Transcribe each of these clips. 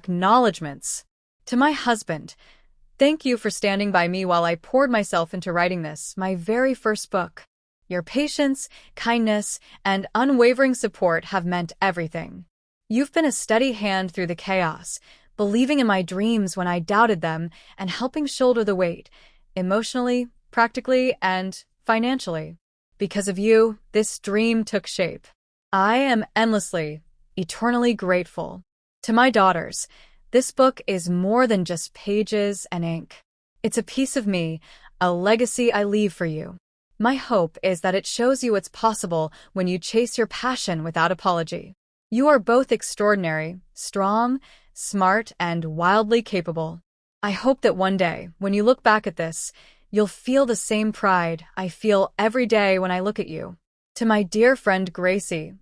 Acknowledgements. To my husband, thank you for standing by me while I poured myself into writing this, my very first book. Your patience, kindness, and unwavering support have meant everything. You've been a steady hand through the chaos, believing in my dreams when I doubted them, and helping shoulder the weight, emotionally, practically, and financially. Because of you, this dream took shape. I am endlessly, eternally grateful. To my daughters, this book is more than just pages and ink. It's a piece of me, a legacy I leave for you. My hope is that it shows you what's possible when you chase your passion without apology. You are both extraordinary, strong, smart, and wildly capable. I hope that one day, when you look back at this, you'll feel the same pride I feel every day when I look at you. To my dear friend Gracie,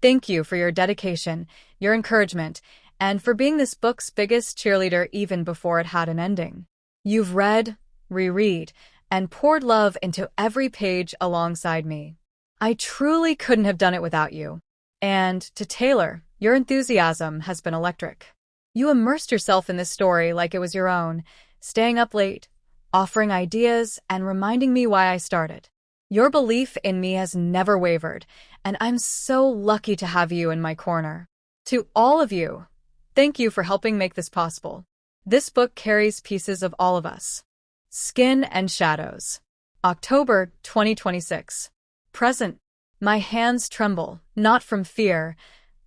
thank you for your dedication, your encouragement, and for being this book's biggest cheerleader even before it had an ending. You've read, reread, and poured love into every page alongside me. I truly couldn't have done it without you. And to Taylor, your enthusiasm has been electric. You immersed yourself in this story like it was your own, staying up late, offering ideas, and reminding me why I started. Your belief in me has never wavered, and I'm so lucky to have you in my corner. To all of you, thank you for helping make this possible. This book carries pieces of all of us. Skin and Shadows. October 2026. Present. My hands tremble, not from fear,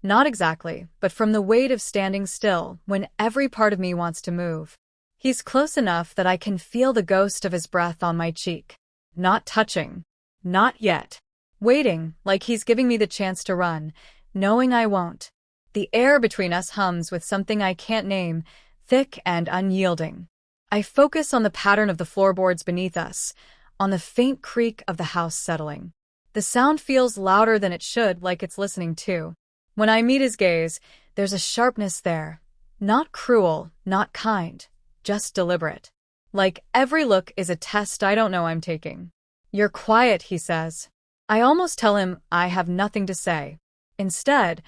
not exactly, but from the weight of standing still when every part of me wants to move. He's close enough that I can feel the ghost of his breath on my cheek. Not touching. Not yet. Waiting, like he's giving me the chance to run, knowing I won't. The air between us hums with something I can't name, thick and unyielding. I focus on the pattern of the floorboards beneath us, on the faint creak of the house settling. The sound feels louder than it should, like it's listening too. When I meet his gaze, there's a sharpness there. Not cruel, not kind, just deliberate. Like every look is a test I don't know I'm taking. You're quiet, he says. I almost tell him I have nothing to say. Instead,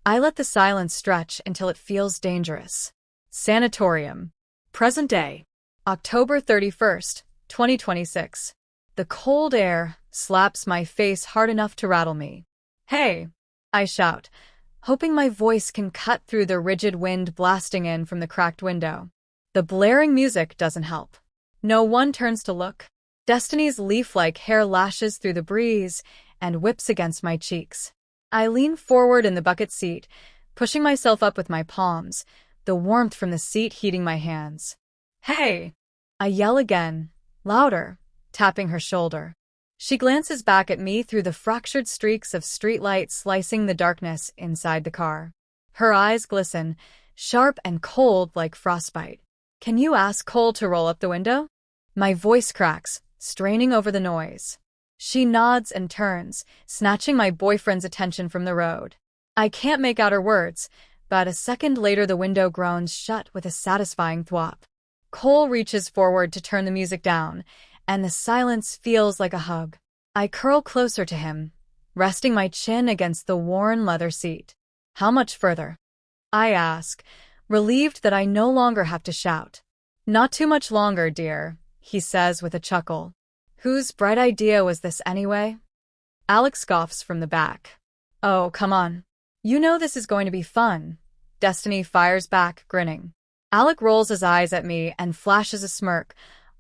I let the silence stretch until it feels dangerous. Sanatorium. Present day. October 31st, 2026. The cold air slaps my face hard enough to rattle me. Hey, I shout, hoping my voice can cut through the rigid wind blasting in from the cracked window. The blaring music doesn't help. No one turns to look. Destiny's leaf-like hair lashes through the breeze and whips against my cheeks. I lean forward in the bucket seat, pushing myself up with my palms, the warmth from the seat heating my hands. Hey! I yell again, louder, tapping her shoulder. She glances back at me through the fractured streaks of streetlight slicing the darkness inside the car. Her eyes glisten, sharp and cold like frostbite. Can you ask Cole to roll up the window? My voice cracks, straining over the noise. She nods and turns, snatching my boyfriend's attention from the road. I can't make out her words, but a second later the window groans shut with a satisfying thwop. Cole reaches forward to turn the music down, and the silence feels like a hug. I curl closer to him, resting my chin against the worn leather seat. How much further? I ask, relieved that I no longer have to shout. Not too much longer, dear, he says with a chuckle. Whose bright idea was this anyway? Alex scoffs from the back. Oh, come on. You know this is going to be fun. Destiny fires back, grinning. Alec rolls his eyes at me and flashes a smirk,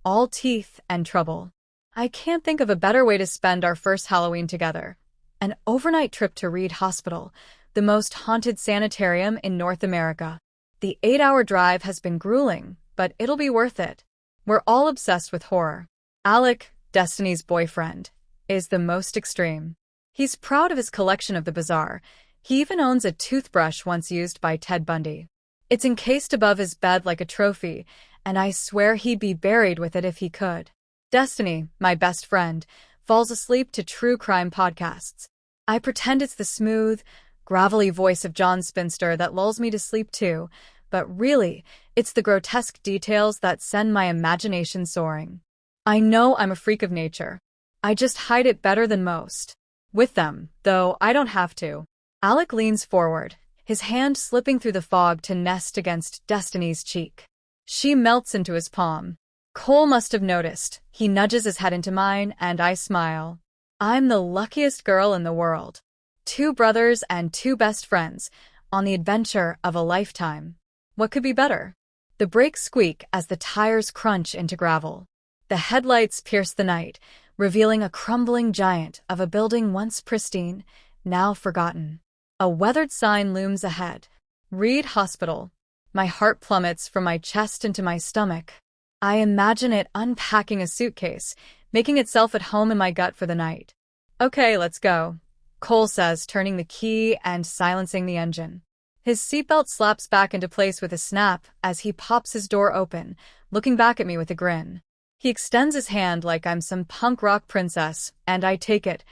all teeth and trouble. I can't think of a better way to spend our first Halloween together. An overnight trip to Reed Hospital, the most haunted sanitarium in North America. The 8-hour drive has been grueling, but it'll be worth it. We're all obsessed with horror. Alec, Destiny's boyfriend, is the most extreme. He's proud of his collection of the bizarre. He even owns a toothbrush once used by Ted Bundy. It's encased above his bed like a trophy, and I swear he'd be buried with it if he could. Destiny, my best friend, falls asleep to true crime podcasts. I pretend it's the smooth, gravelly voice of John Spinster that lulls me to sleep too, but really, it's the grotesque details that send my imagination soaring. I know I'm a freak of nature. I just hide it better than most. With them, though, I don't have to. Alec leans forward, his hand slipping through the fog to nest against Destiny's cheek. She melts into his palm. Cole must have noticed. He nudges his head into mine, and I smile. I'm the luckiest girl in the world. 2 brothers and 2 best friends, on the adventure of a lifetime. What could be better? The brakes squeak as the tires crunch into gravel. The headlights pierce the night, revealing a crumbling giant of a building once pristine, now forgotten. A weathered sign looms ahead. Reed Hospital. My heart plummets from my chest into my stomach. I imagine it unpacking a suitcase, making itself at home in my gut for the night. Okay, let's go, Cole says, turning the key and silencing the engine. His seatbelt slaps back into place with a snap as he pops his door open, looking back at me with a grin. He extends his hand like I'm some punk rock princess, and I take it,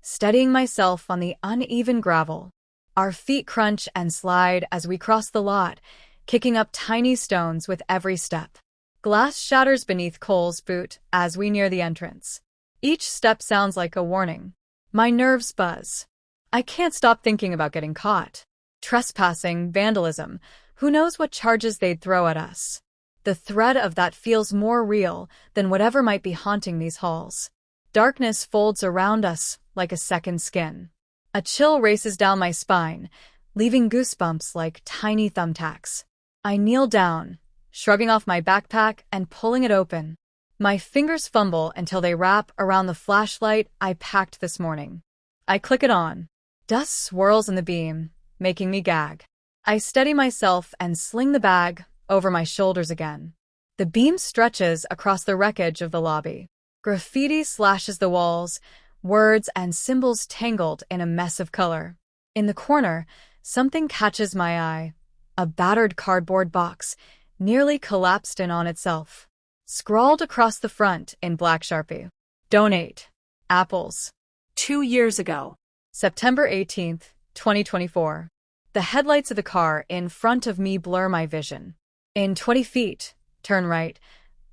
steadying myself on the uneven gravel. Our feet crunch and slide as we cross the lot, kicking up tiny stones with every step. Glass shatters beneath Cole's boot as we near the entrance. Each step sounds like a warning. My nerves buzz. I can't stop thinking about getting caught. Trespassing, vandalism, who knows what charges they'd throw at us. The threat of that feels more real than whatever might be haunting these halls. Darkness folds around us like a second skin. A chill races down my spine, leaving goosebumps like tiny thumbtacks. I kneel down, shrugging off my backpack and pulling it open. My fingers fumble until they wrap around the flashlight I packed this morning. I click it on. Dust swirls in the beam, making me gag. I steady myself and sling the bag over my shoulders again. The beam stretches across the wreckage of the lobby. Graffiti slashes the walls, words and symbols tangled in a mess of color. In the corner, something catches my eye. A battered cardboard box, nearly collapsed in on itself. Scrawled across the front in black Sharpie. Donate. Apples. 2 years ago. September 18th, 2024. The headlights of the car in front of me blur my vision. In 20 feet, turn right.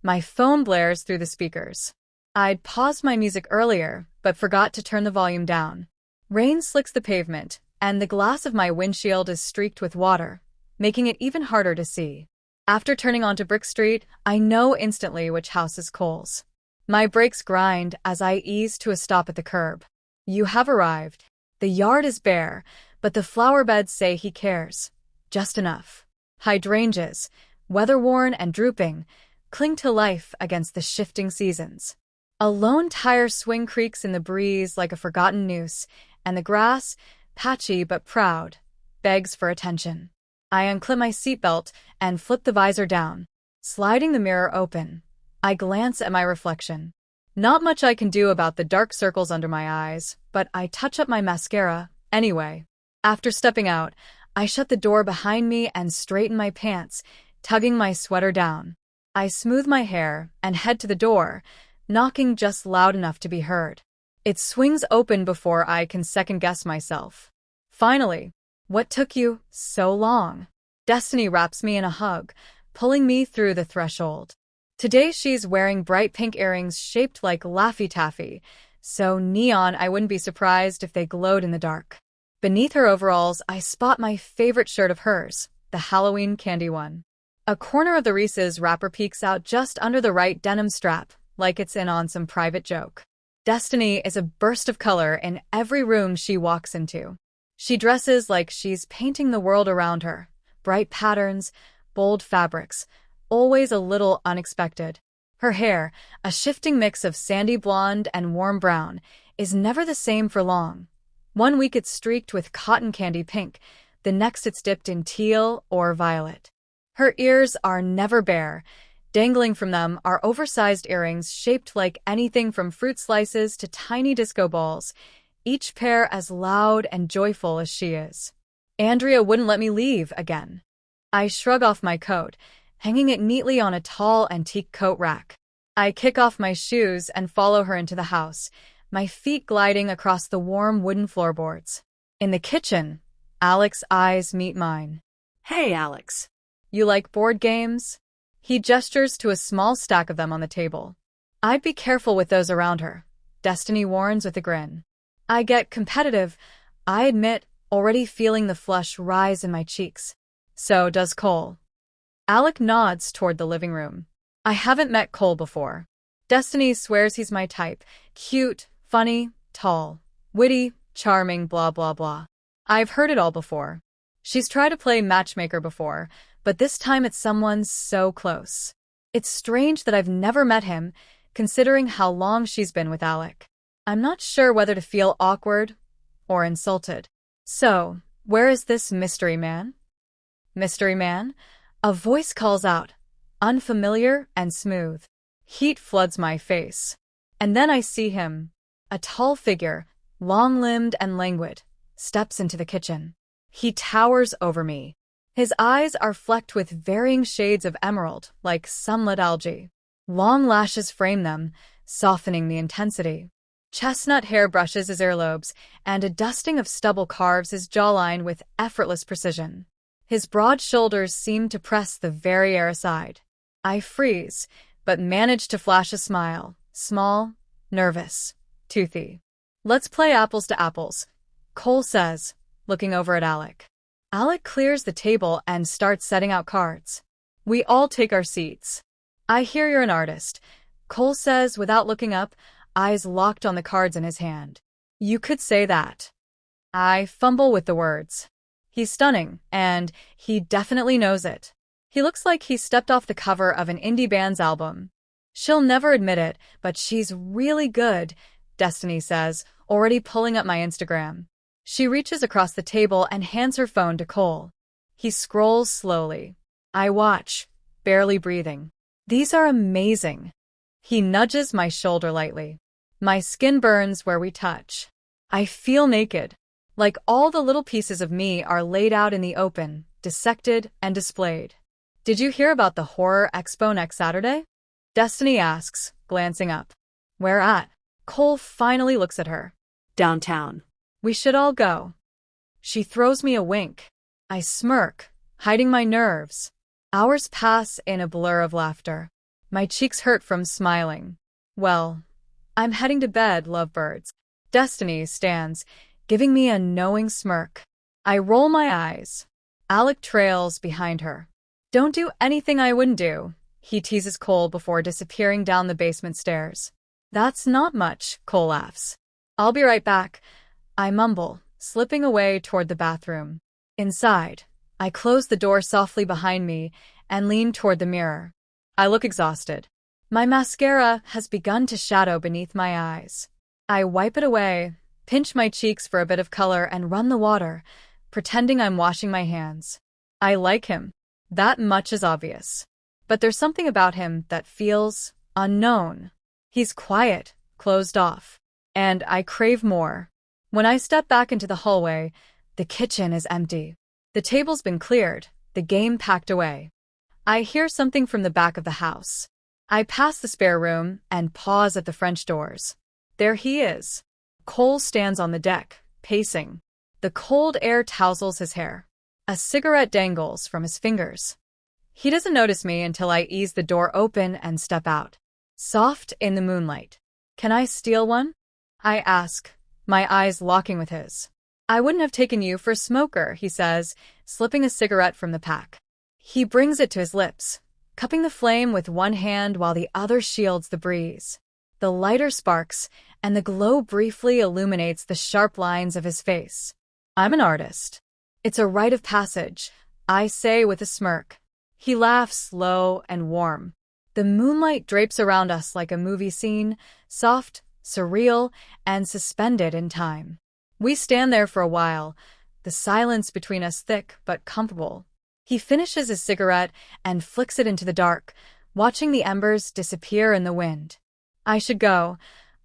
My phone blares through the speakers. I'd paused my music earlier, but forgot to turn the volume down. Rain slicks the pavement, and the glass of my windshield is streaked with water, making it even harder to see. After turning onto Brick Street, I know instantly which house is Cole's. My brakes grind as I ease to a stop at the curb. You have arrived. The yard is bare, but the flower beds say he cares. Just enough. Hydrangeas, weather-worn and drooping, cling to life against the shifting seasons. A lone tire swing creaks in the breeze like a forgotten noose, and the grass, patchy but proud, begs for attention. I unclip my seatbelt and flip the visor down. Sliding the mirror open, I glance at my reflection. Not much I can do about the dark circles under my eyes, but I touch up my mascara anyway. After stepping out, I shut the door behind me and straighten my pants, tugging my sweater down. I smooth my hair and head to the door, knocking just loud enough to be heard. It swings open before I can second-guess myself. Finally. What took you so long? Destiny wraps me in a hug, pulling me through the threshold. Today she's wearing bright pink earrings shaped like Laffy Taffy, so neon I wouldn't be surprised if they glowed in the dark. Beneath her overalls, I spot my favorite shirt of hers, the Halloween candy one. A corner of the Reese's wrapper peeks out just under the right denim strap, like it's in on some private joke. Destiny is a burst of color in every room she walks into. She dresses like she's painting the world around her. Bright patterns, bold fabrics, always a little unexpected. Her hair, a shifting mix of sandy blonde and warm brown, is never the same for long. One week it's streaked with cotton candy pink, the next it's dipped in teal or violet. Her ears are never bare. Dangling from them are oversized earrings shaped like anything from fruit slices to tiny disco balls, each pair as loud and joyful as she is. Andrea wouldn't let me leave again. I shrug off my coat, hanging it neatly on a tall antique coat rack. I kick off my shoes and follow her into the house, my feet gliding across the warm wooden floorboards. In the kitchen, Alex's eyes meet mine. Hey, Alex. You like board games? He gestures to a small stack of them on the table. I'd be careful with those around her, Destiny warns with a grin. I get competitive, I admit, already feeling the flush rise in my cheeks. So does Cole. Alec nods toward the living room. I haven't met Cole before. Destiny swears he's my type. Cute, funny, tall, witty, charming, blah blah blah. I've heard it all before. She's tried to play matchmaker before, but this time it's someone so close. It's strange that I've never met him, considering how long she's been with Alec. I'm not sure whether to feel awkward or insulted. So, where is this mystery man? Mystery man? A voice calls out, unfamiliar and smooth. Heat floods my face. And then I see him. A tall figure, long-limbed and languid, steps into the kitchen. He towers over me. His eyes are flecked with varying shades of emerald, like sunlit algae. Long lashes frame them, softening the intensity. Chestnut hair brushes his earlobes, and a dusting of stubble carves his jawline with effortless precision. His broad shoulders seem to press the very air aside. I freeze, but manage to flash a smile. Small, nervous, toothy. Let's play apples to apples, Cole says, looking over at Alec. Alec clears the table and starts setting out cards. We all take our seats. I hear you're an artist, Cole says without looking up, eyes locked on the cards in his hand. You could say that. I fumble with the words. He's stunning, and he definitely knows it. He looks like he stepped off the cover of an indie band's album. She'll never admit it, but she's really good, Destiny says, already pulling up my Instagram. She reaches across the table and hands her phone to Cole. He scrolls slowly. I watch, barely breathing. These are amazing. He nudges my shoulder lightly. My skin burns where we touch. I feel naked. Like all the little pieces of me are laid out in the open, dissected and displayed. Did you hear about the horror expo next Saturday? Destiny asks, glancing up. Where at? Cole finally looks at her. Downtown. We should all go. She throws me a wink. I smirk, hiding my nerves. Hours pass in a blur of laughter. My cheeks hurt from smiling. Well, I'm heading to bed, lovebirds. Destiny stands, giving me a knowing smirk. I roll my eyes. Alec trails behind her. Don't do anything I wouldn't do, he teases Cole before disappearing down the basement stairs. That's not much, Cole laughs. I'll be right back, I mumble, slipping away toward the bathroom. Inside, I close the door softly behind me and lean toward the mirror. I look exhausted. My mascara has begun to shadow beneath my eyes. I wipe it away, pinch my cheeks for a bit of color, and run the water, pretending I'm washing my hands. I like him. That much is obvious. But there's something about him that feels unknown. He's quiet, closed off, and I crave more. When I step back into the hallway, the kitchen is empty. The table's been cleared, the game packed away. I hear something from the back of the house. I pass the spare room and pause at the French doors. There he is. Cole stands on the deck, pacing. The cold air tousles his hair. A cigarette dangles from his fingers. He doesn't notice me until I ease the door open and step out. Soft in the moonlight. Can I steal one? I ask, my eyes locking with his. I wouldn't have taken you for a smoker, he says, slipping a cigarette from the pack. He brings it to his lips, cupping the flame with one hand while the other shields the breeze. The lighter sparks, and the glow briefly illuminates the sharp lines of his face. I'm an artist. It's a rite of passage, I say with a smirk. He laughs low and warm. The moonlight drapes around us like a movie scene, soft, surreal, and suspended in time. We stand there for a while, the silence between us thick but comfortable. He finishes his cigarette and flicks it into the dark, watching the embers disappear in the wind. I should go,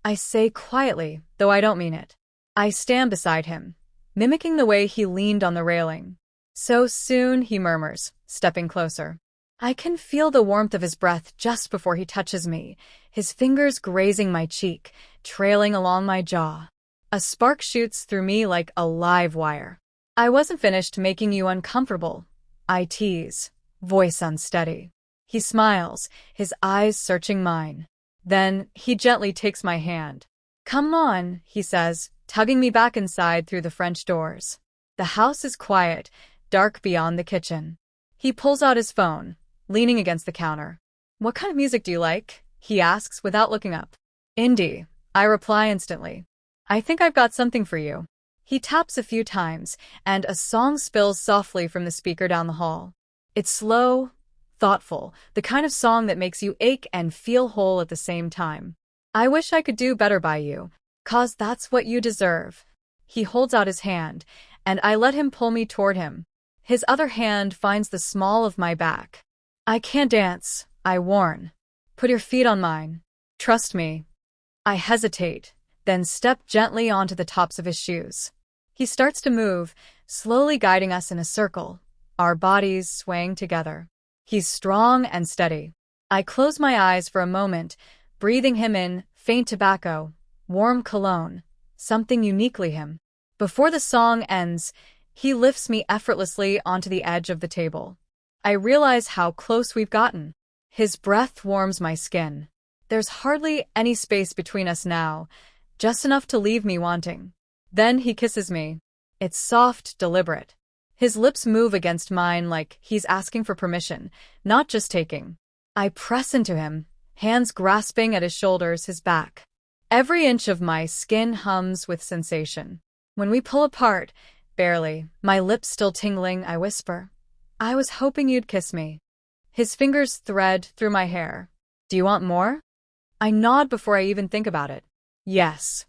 I say quietly, though I don't mean it. I stand beside him, mimicking the way he leaned on the railing. So soon, he murmurs, stepping closer. I can feel the warmth of his breath just before he touches me, his fingers grazing my cheek, trailing along my jaw. A spark shoots through me like a live wire. I wasn't finished making you uncomfortable, I tease, voice unsteady. He smiles, his eyes searching mine. Then he gently takes my hand. Come on, he says, tugging me back inside through the French doors. The house is quiet, dark beyond the kitchen. He pulls out his phone, leaning against the counter. "What kind of music do you like?" he asks without looking up. "Indie," I reply instantly. "I think I've got something for you." He taps a few times, and a song spills softly from the speaker down the hall. It's slow, thoughtful, the kind of song that makes you ache and feel whole at the same time. "I wish I could do better by you, 'cause that's what you deserve." He holds out his hand, and I let him pull me toward him. His other hand finds the small of my back. "I can't dance," I warn. "Put your feet on mine. Trust me." I hesitate, then step gently onto the tops of his shoes. He starts to move, slowly guiding us in a circle, our bodies swaying together. He's strong and steady. I close my eyes for a moment, breathing him in, faint tobacco, warm cologne, something uniquely him. Before the song ends, he lifts me effortlessly onto the edge of the table. I realize how close we've gotten. His breath warms my skin. There's hardly any space between us now, just enough to leave me wanting. Then he kisses me. It's soft, deliberate. His lips move against mine like he's asking for permission, not just taking. I press into him, hands grasping at his shoulders, his back. Every inch of my skin hums with sensation. When we pull apart, barely, my lips still tingling, I whisper, "I was hoping you'd kiss me." His fingers thread through my hair. "Do you want more?" I nod before I even think about it. "Yes."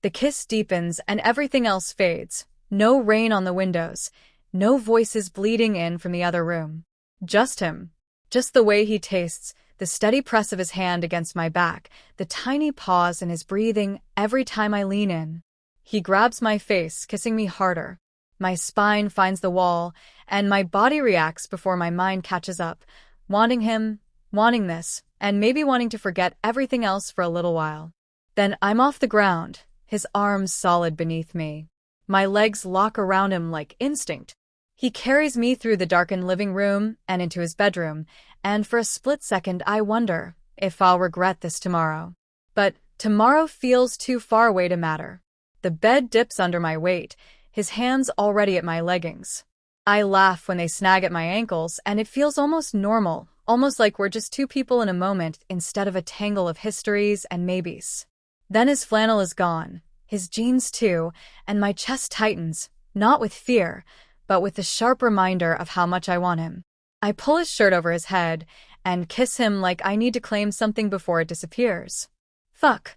The kiss deepens and everything else fades. No rain on the windows. No voices bleeding in from the other room. Just him. Just the way he tastes, the steady press of his hand against my back, the tiny pause in his breathing every time I lean in. He grabs my face, kissing me harder. My spine finds the wall, and my body reacts before my mind catches up, wanting him, wanting this, and maybe wanting to forget everything else for a little while. Then I'm off the ground, his arms solid beneath me. My legs lock around him like instinct. He carries me through the darkened living room and into his bedroom, and for a split second I wonder if I'll regret this tomorrow. But tomorrow feels too far away to matter. The bed dips under my weight, his hands already at my leggings. I laugh when they snag at my ankles, and it feels almost normal, almost like we're just two people in a moment instead of a tangle of histories and maybes. Then his flannel is gone, his jeans too, and my chest tightens, not with fear, but with the sharp reminder of how much I want him. I pull his shirt over his head and kiss him like I need to claim something before it disappears. "Fuck,"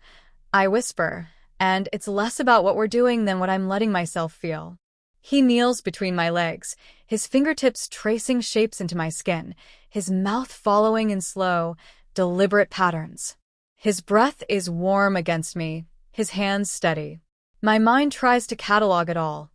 I whisper, and it's less about what we're doing than what I'm letting myself feel. He kneels between my legs, his fingertips tracing shapes into my skin, his mouth following in slow, deliberate patterns. His breath is warm against me, his hands steady. My mind tries to catalog it all.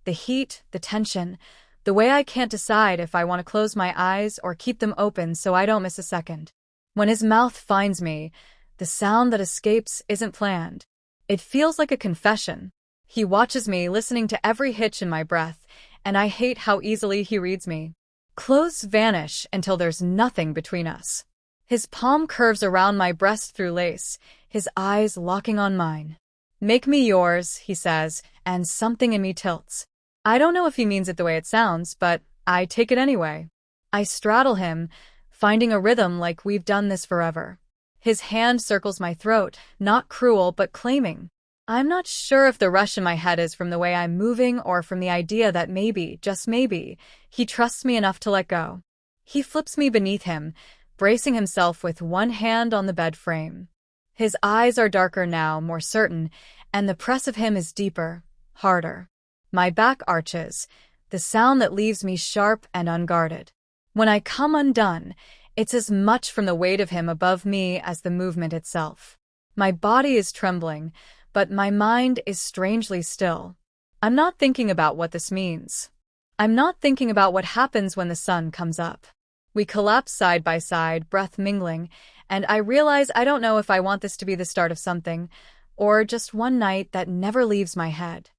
The heat, the tension, the way I can't decide if I want to close my eyes or keep them open so I don't miss a second. When his mouth finds me, the sound that escapes isn't planned. It feels like a confession. He watches me, listening to every hitch in my breath, and I hate how easily he reads me. Clothes vanish until there's nothing between us. His palm curves around my breast through lace, his eyes locking on mine. "Make me yours," he says, and something in me tilts. I don't know if he means it the way it sounds, but I take it anyway. I straddle him, finding a rhythm like we've done this forever. His hand circles my throat, not cruel but claiming. I'm not sure if the rush in my head is from the way I'm moving or from the idea that maybe, just maybe, he trusts me enough to let go. He flips me beneath him, bracing himself with one hand on the bed frame. His eyes are darker now, more certain, and the press of him is deeper, harder. My back arches, the sound that leaves me sharp and unguarded. When I come undone, it's as much from the weight of him above me as the movement itself. My body is trembling, but my mind is strangely still. I'm not thinking about what this means. I'm not thinking about what happens when the sun comes up. We collapse side by side, breath mingling, and I realize I don't know if I want this to be the start of something, or just one night that never leaves my head.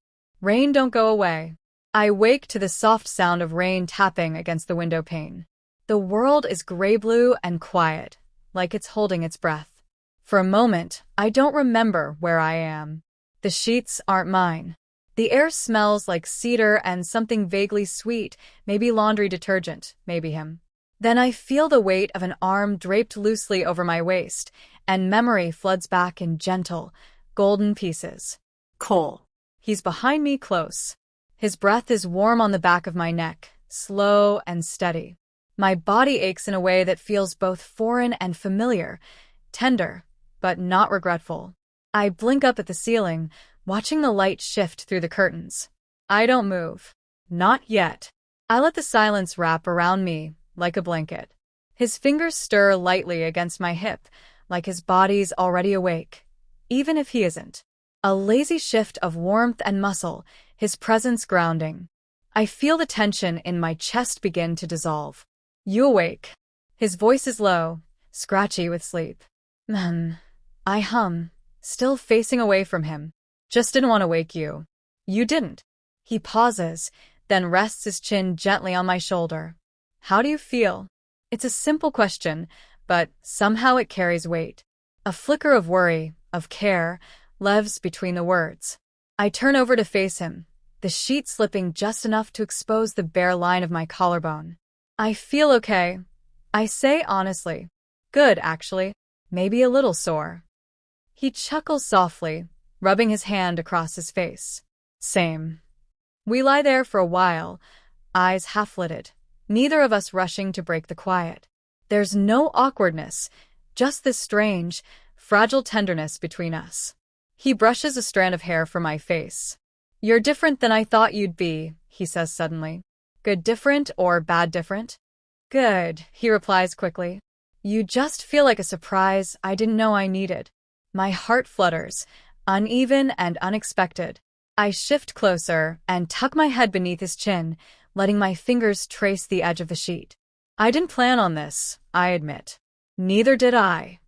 Rain don't go away. I wake to the soft sound of rain tapping against the window pane. The world is gray-blue and quiet, like it's holding its breath. For a moment, I don't remember where I am. The sheets aren't mine. The air smells like cedar and something vaguely sweet, maybe laundry detergent, maybe him. Then I feel the weight of an arm draped loosely over my waist, and memory floods back in gentle, golden pieces. Cole. He's behind me close. His breath is warm on the back of my neck, slow and steady. My body aches in a way that feels both foreign and familiar, tender, but not regretful. I blink up at the ceiling, watching the light shift through the curtains. I don't move. Not yet. I let the silence wrap around me like a blanket. His fingers stir lightly against my hip, like his body's already awake, even if he isn't. A lazy shift of warmth and muscle, his presence grounding. I feel the tension in my chest begin to dissolve. You awake. His voice is low, scratchy with sleep. I hum, still facing away from him. Just didn't want to wake you. You didn't. He pauses, then rests his chin gently on my shoulder. How do you feel? It's a simple question, but somehow it carries weight. A flicker of worry, of care, leaves between the words. I turn over to face him, the sheet slipping just enough to expose the bare line of my collarbone. I feel okay. I say honestly. Good, actually. Maybe a little sore. He chuckles softly, rubbing his hand across his face. Same. We lie there for a while, eyes half-lidded, neither of us rushing to break the quiet. There's no awkwardness, just this strange, fragile tenderness between us. He brushes a strand of hair from my face. You're different than I thought you'd be, he says suddenly. Good different or bad different? Good, he replies quickly. You just feel like a surprise I didn't know I needed. My heart flutters, uneven and unexpected. I shift closer and tuck my head beneath his chin, letting my fingers trace the edge of the sheet. I didn't plan on this, I admit. Neither did I.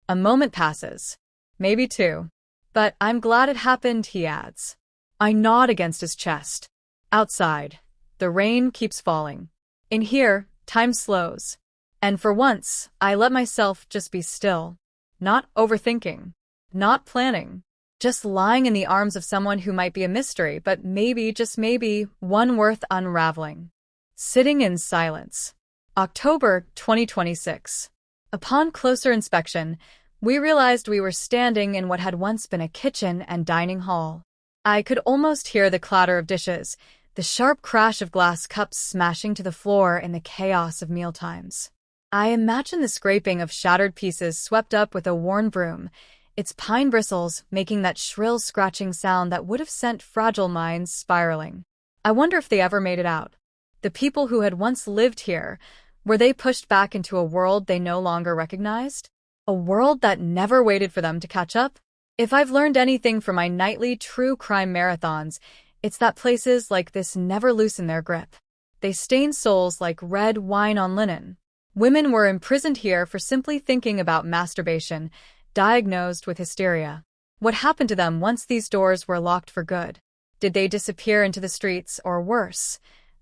A moment passes. Maybe two. But I'm glad it happened, he adds. I nod against his chest. Outside, the rain keeps falling. In here, time slows. And for once, I let myself just be still. Not overthinking. Not planning. Just lying in the arms of someone who might be a mystery, but maybe, just maybe, one worth unraveling. Sitting in silence. October 2026. Upon closer inspection, we realized we were standing in what had once been a kitchen and dining hall. I could almost hear the clatter of dishes, the sharp crash of glass cups smashing to the floor in the chaos of mealtimes. I imagine the scraping of shattered pieces swept up with a worn broom, its pine bristles making that shrill scratching sound that would have sent fragile minds spiraling. I wonder if they ever made it out. The people who had once lived here, were they pushed back into a world they no longer recognized? A world that never waited for them to catch up? If I've learned anything from my nightly true crime marathons, it's that places like this never loosen their grip. They stain souls like red wine on linen. Women were imprisoned here for simply thinking about masturbation, diagnosed with hysteria. What happened to them once these doors were locked for good? Did they disappear into the streets, or worse,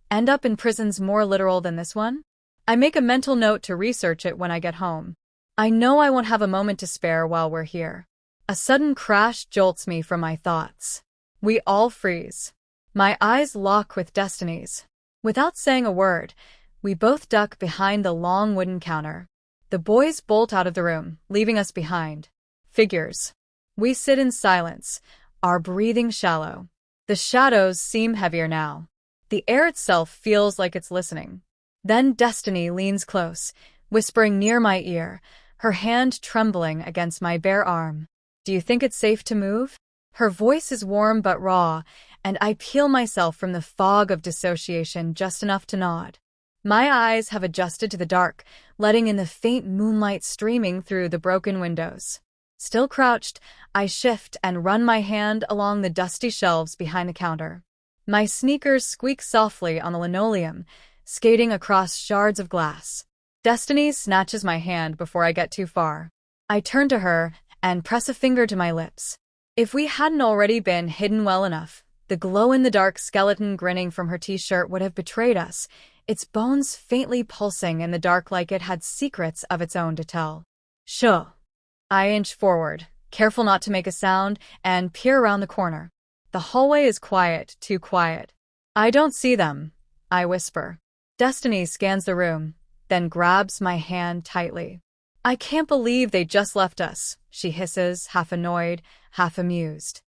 end up in prisons more literal than this one? I make a mental note to research it when I get home. I know I won't have a moment to spare while we're here. A sudden crash jolts me from my thoughts. We all freeze. My eyes lock with Destiny's. Without saying a word, we both duck behind the long wooden counter. The boys bolt out of the room, leaving us behind. Figures. We sit in silence, our breathing shallow. The shadows seem heavier now. The air itself feels like it's listening. Then Destiny leans close, whispering near my ear, her hand trembling against my bare arm. Do you think it's safe to move? Her voice is warm but raw, and I peel myself from the fog of dissociation just enough to nod. My eyes have adjusted to the dark, letting in the faint moonlight streaming through the broken windows. Still crouched, I shift and run my hand along the dusty shelves behind the counter. My sneakers squeak softly on the linoleum, skating across shards of glass. Destiny snatches my hand before I get too far. I turn to her and press a finger to my lips. If we hadn't already been hidden well enough, the glow-in-the-dark skeleton grinning from her t-shirt would have betrayed us, its bones faintly pulsing in the dark like it had secrets of its own to tell. Shoo. I inch forward, careful not to make a sound, and peer around the corner. The hallway is quiet, too quiet. I don't see them, I whisper. Destiny scans the room, then grabs my hand tightly. I can't believe they just left us, she hisses, half annoyed, half amused.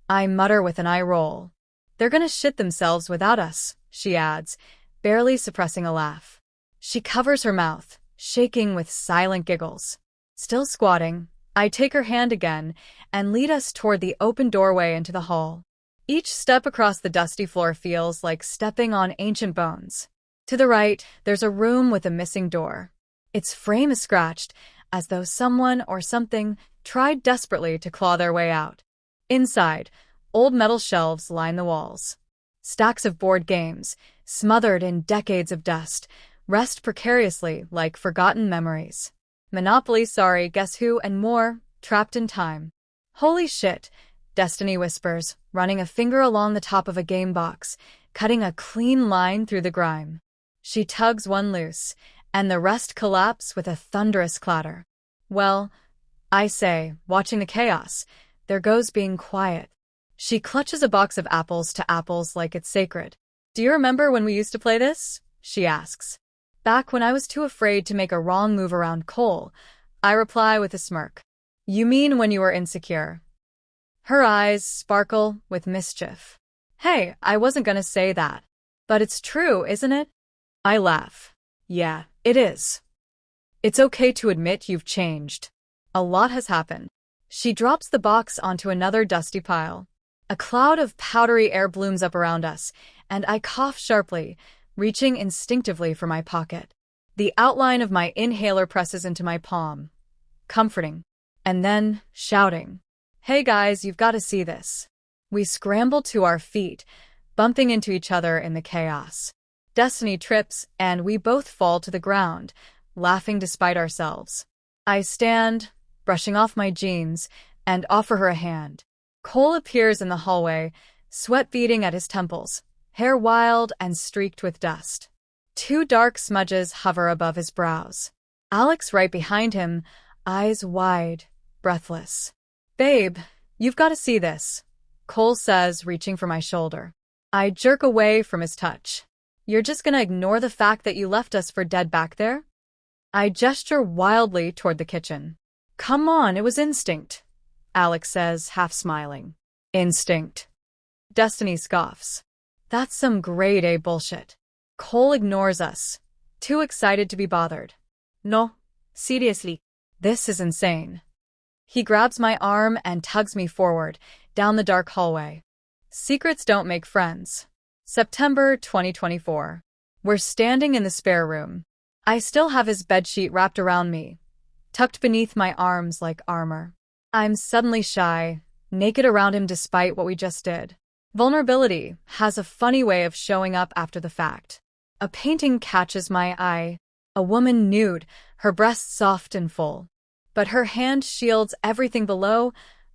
I mutter with an eye roll. They're gonna shit themselves without us, she adds, barely suppressing a laugh. She covers her mouth, shaking with silent giggles. Still squatting, I take her hand again and lead us toward the open doorway into the hall. Each step across the dusty floor feels like stepping on ancient bones. To the right, there's a room with a missing door. Its frame is scratched, as though someone or something tried desperately to claw their way out. Inside, old metal shelves line the walls. Stacks of board games, smothered in decades of dust, rest precariously like forgotten memories. Monopoly, Sorry, Guess Who, and more, trapped in time. Holy shit, Destiny whispers, running a finger along the top of a game box, cutting a clean line through the grime. She tugs one loose, and the rest collapse with a thunderous clatter. Well, I say, watching the chaos, there goes being quiet. She clutches a box of apples to apples like it's sacred. Do you remember when we used to play this? She asks. Back when I was too afraid to make a wrong move around Cole, I reply with a smirk. You mean when you were insecure? Her eyes sparkle with mischief. Hey, I wasn't gonna say that. But it's true, isn't it? I laugh. Yeah, it is. It's okay to admit you've changed. A lot has happened. She drops the box onto another dusty pile. A cloud of powdery air blooms up around us, and I cough sharply, reaching instinctively for my pocket. The outline of my inhaler presses into my palm. Comforting. And then, shouting. Hey guys, you've got to see this. We scramble to our feet, bumping into each other in the chaos. Destiny trips, and we both fall to the ground, laughing despite ourselves. I stand, brushing off my jeans, and offer her a hand. Cole appears in the hallway, sweat beading at his temples, hair wild and streaked with dust. Two dark smudges hover above his brows. Alex right behind him, eyes wide, breathless. Babe, you've got to see this, Cole says, reaching for my shoulder. I jerk away from his touch. You're just gonna ignore the fact that you left us for dead back there? I gesture wildly toward the kitchen. Come on, it was instinct, Alex says, half smiling. Instinct. Destiny scoffs. That's some grade A bullshit. Cole ignores us, too excited to be bothered. No, seriously. This is insane. He grabs my arm and tugs me forward, down the dark hallway. Secrets don't make friends. September 2024. We're standing in the spare room. I still have his bedsheet wrapped around me, tucked beneath my arms like armor. I'm suddenly shy, naked around him despite what we just did. Vulnerability has a funny way of showing up after the fact. A painting catches my eye, a woman nude, her breasts soft and full. But her hand shields everything below,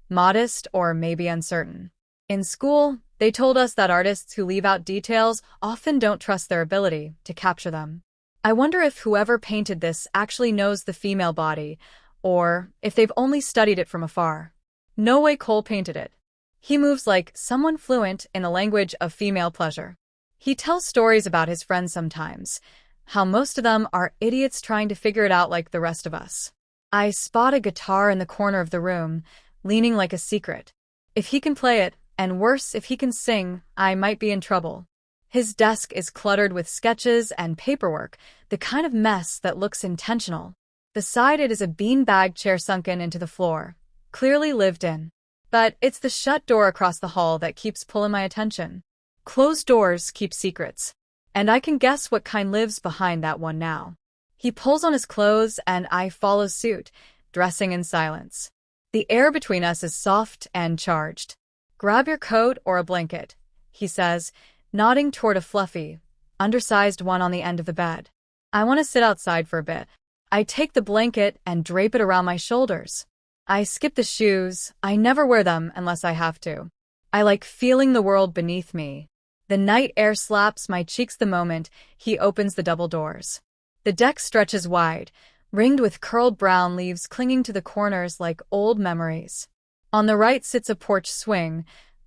modest or maybe uncertain. In school, they told us that artists who leave out details often don't trust their ability to capture them. I wonder if whoever painted this actually knows the female body, or if they've only studied it from afar. No way Cole painted it. He moves like someone fluent in the language of female pleasure. He tells stories about his friends sometimes, how most of them are idiots trying to figure it out like the rest of us. I spot a guitar in the corner of the room, leaning like a secret. If he can play it, and worse, if he can sing, I might be in trouble. His desk is cluttered with sketches and paperwork, the kind of mess that looks intentional. Beside it is a beanbag chair sunken into the floor, clearly lived in. But it's the shut door across the hall that keeps pulling my attention. Closed doors keep secrets, and I can guess what kind lives behind that one now. He pulls on his clothes and I follow suit, dressing in silence. The air between us is soft and charged. Grab your coat or a blanket, he says, nodding toward a fluffy, undersized one on the end of the bed. I want to sit outside for a bit. I take the blanket and drape it around my shoulders. I skip the shoes. I never wear them unless I have to. I like feeling the world beneath me. The night air slaps my cheeks the moment he opens the double doors. The deck stretches wide, ringed with curled brown leaves clinging to the corners like old memories. On the right sits a porch swing,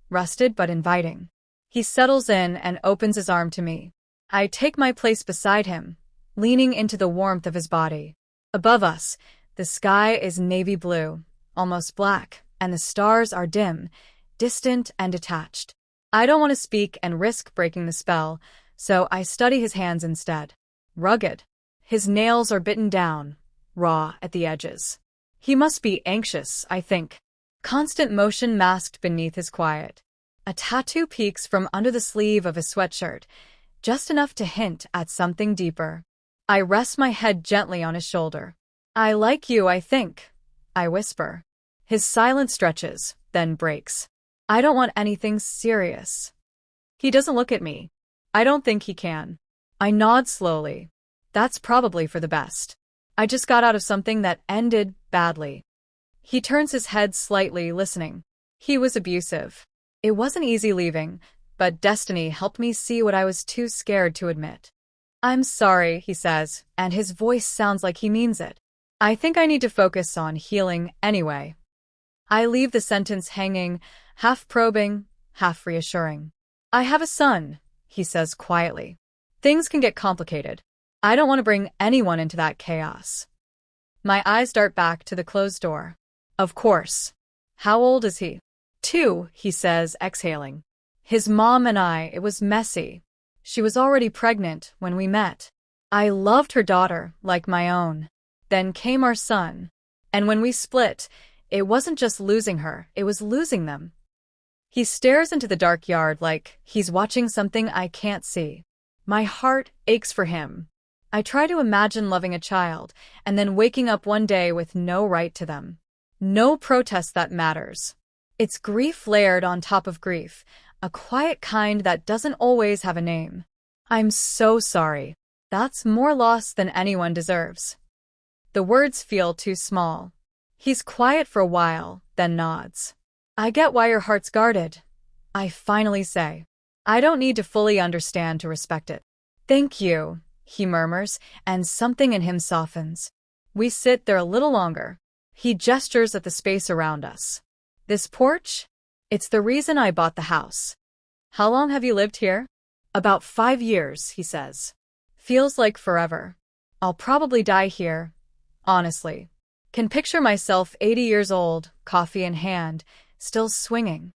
rusted but inviting. He settles in and opens his arm to me. I take my place beside him, leaning into the warmth of his body. Above us, the sky is navy blue, almost black, and the stars are dim, distant and detached. I don't want to speak and risk breaking the spell, so I study his hands instead. Rugged. His nails are bitten down, raw at the edges. He must be anxious, I think. Constant motion masked beneath his quiet. A tattoo peeks from under the sleeve of his sweatshirt, just enough to hint at something deeper. I rest my head gently on his shoulder. I like you, I think, I whisper. His silence stretches, then breaks. I don't want anything serious. He doesn't look at me. I don't think he can. I nod slowly. That's probably for the best. I just got out of something that ended badly. He turns his head slightly, listening. He was abusive. It wasn't easy leaving, but destiny helped me see what I was too scared to admit. I'm sorry, he says, and his voice sounds like he means it. I think I need to focus on healing anyway. I leave the sentence hanging, half probing, half reassuring. I have a son, he says quietly. Things can get complicated. I don't want to bring anyone into that chaos. My eyes dart back to the closed door. Of course. How old is he? 2, he says, exhaling. His mom and I, it was messy. She was already pregnant when we met. I loved her daughter like my own. Then came our son. And when we split, it wasn't just losing her, it was losing them. He stares into the dark yard like he's watching something I can't see. My heart aches for him. I try to imagine loving a child and then waking up one day with no right to them. No protest that matters. It's grief layered on top of grief, a quiet kind that doesn't always have a name. I'm so sorry. That's more loss than anyone deserves. The words feel too small. He's quiet for a while, then nods. I get why your heart's guarded. I finally say. I don't need to fully understand to respect it. Thank you, he murmurs, and something in him softens. We sit there a little longer. He gestures at the space around us. This porch? It's the reason I bought the house. How long have you lived here? About 5 years, he says. Feels like forever. I'll probably die here, honestly. Can picture myself 80 years old, coffee in hand, still swinging.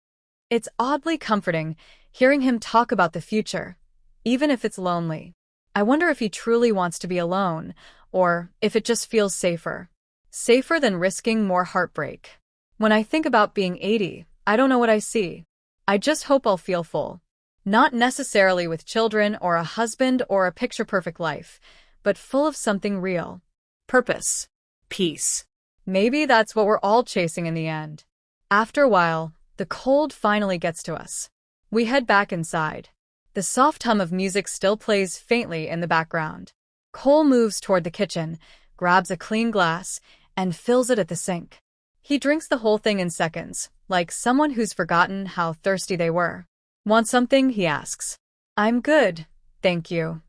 It's oddly comforting hearing him talk about the future, even if it's lonely. I wonder if he truly wants to be alone, or if it just feels safer. Safer than risking more heartbreak. When I think about being 80, I don't know what I see. I just hope I'll feel full. Not necessarily with children or a husband or a picture-perfect life, but full of something real. Purpose. Peace. Maybe that's what we're all chasing in the end. After a while, the cold finally gets to us. We head back inside. The soft hum of music still plays faintly in the background. Cole moves toward the kitchen, grabs a clean glass, and fills it at the sink. He drinks the whole thing in seconds, like someone who's forgotten how thirsty they were. Want something? He asks. I'm good, thank you.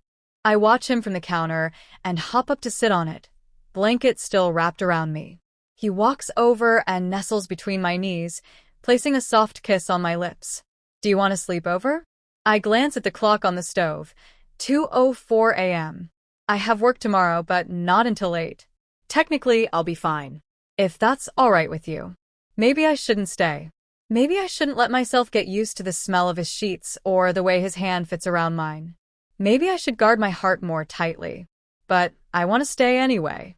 I watch him from the counter and hop up to sit on it, blanket still wrapped around me. He walks over and nestles between my knees, placing a soft kiss on my lips. Do you want to sleep over? I glance at the clock on the stove. 2:04 a.m. I have work tomorrow, but not until 8. Technically, I'll be fine. If that's all right with you. Maybe I shouldn't stay. Maybe I shouldn't let myself get used to the smell of his sheets or the way his hand fits around mine. Maybe I should guard my heart more tightly. But I want to stay anyway.